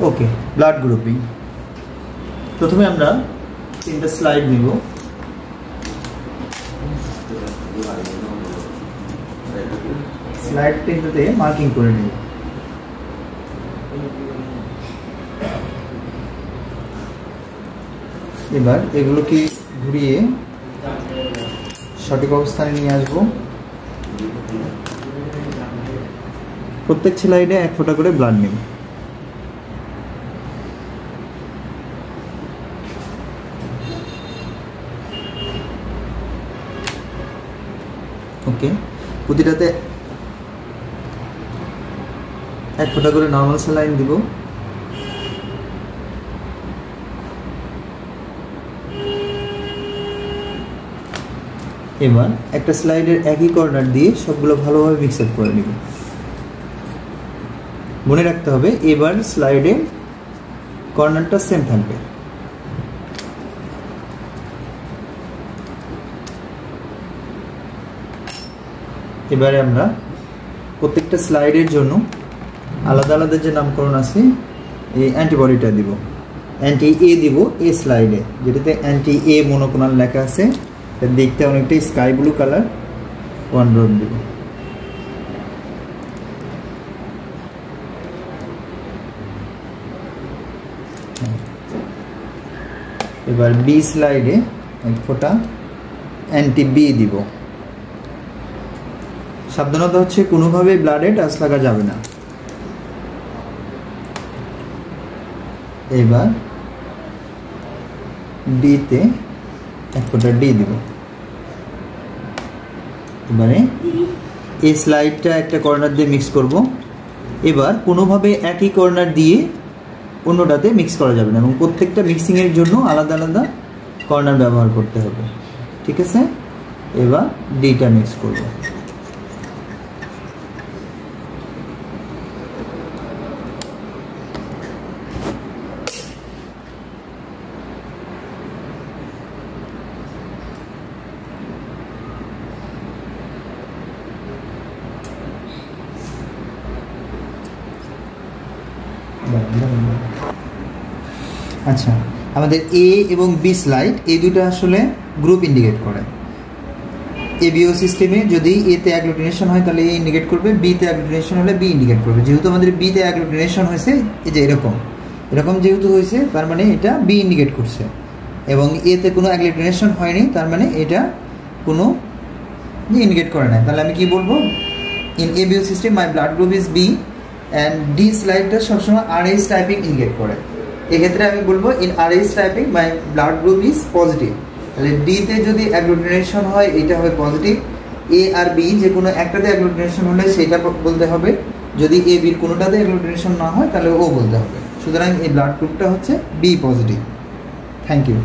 ওকে, blood grouping. প্রথমে আমরা 3টা স্লাইড নিব। স্লাইড 3টাতে মার্কিং করে নিব। এবার এগুলোকে ঘুরিয়ে সঠিক অবস্থানে নিয়ে আসবো। প্রত্যেক স্লাইডে 1 ফোঁটা করে ব্লাড নেব। ওকে, প্রতিটাতে 1 ফোঁটা করে নর্মাল স্যালাইন দিব। এবার একটা স্লাইডের একই কর্নার দিয়ে সবগুলো ভালোভাবে মিক্স আপ করে নিব। মনে রাখতে হবে এবার স্লাইডে কর্নারটা সেম থাকবে। এবারে আমরা প্রত্যেকটা স্লাইডের জন্য আলাদা আলাদা যে নামকরণ আছে এই অ্যান্টিবডিটা দিব। অ্যান্টি এ দিব এ স্লাইডে, যেটাতে অ্যান্টি এ মনোক্লোনাল লেখা আছে। এটা দেখতে অনেকটাই স্কাই ব্লু কালার। 1 ড্রপ দিব। এবার বি স্লাইডে 1 ফোঁটা অ্যান্টি বি দিব। সাবধানতা হচ্ছে কোনোভাবে ব্লাডে টাচ লাগা যাবে না। এবার ডিতে 1 ফোঁটা ডি দিব। এবারে এই স্লাইডটা একটা কর্নার দিয়ে মিক্স করব। এবার কোনোভাবে একই কর্নার দিয়ে অন্যটাতে মিক্স করা যাবে না এবং প্রত্যেকটা মিক্সিংয়ের জন্য আলাদা আলাদা কর্নার ব্যবহার করতে হবে। ঠিক আছে, এবার ডিটা মিক্স করব। আচ্ছা, আমাদের এ এবং বি স্লাইড এই দুটো আসলে গ্রুপ ইন্ডিকেট করে। এবিও সিস্টেমে যদি এতে অ্যাগ্লুটিনেশন হয় তাহলে এ ইন্ডিকেট করবে, বিতে অ্যাগ্লুটিনেশন হলে বি ইন্ডিকেট করবে। যেহেতু আমাদের বিতে অ্যাগ্লুটিনেশন হয়েছে, এই যে এরকম যেহেতু হয়েছে, তার মানে এটা বি ইন্ডিকেট করছে। এবং এতে কোনো অ্যাগ্লুটিনেশন হয়নি, তার মানে এটা কোনো ইন্ডিকেট করে না। তাহলে আমি কি বলবো, in ABO system my blood group is B and D স্লাইডটা সবসময় আরএইচ টাইপিং ইন্ডিকেট করে। এক্ষেত্রে আমি বলবো in Rh typing my blood group is positive. তাহলে ডিতে যদি অ্যাগ্লুটিনেশন হয় এটা হবে পজিটিভ। এ আর বি যে কোনো একটাতে অ্যাগ্লুটিনেশন হলে সেটা বলতে হবে। যদি এ বির কোনোটাতে অ্যাগ্লুটিনেশন না হয় তাহলে ও বলতে হবে। সুতরাং এই ব্লাড গ্রুপটা হচ্ছে বি পজিটিভ। Thank you.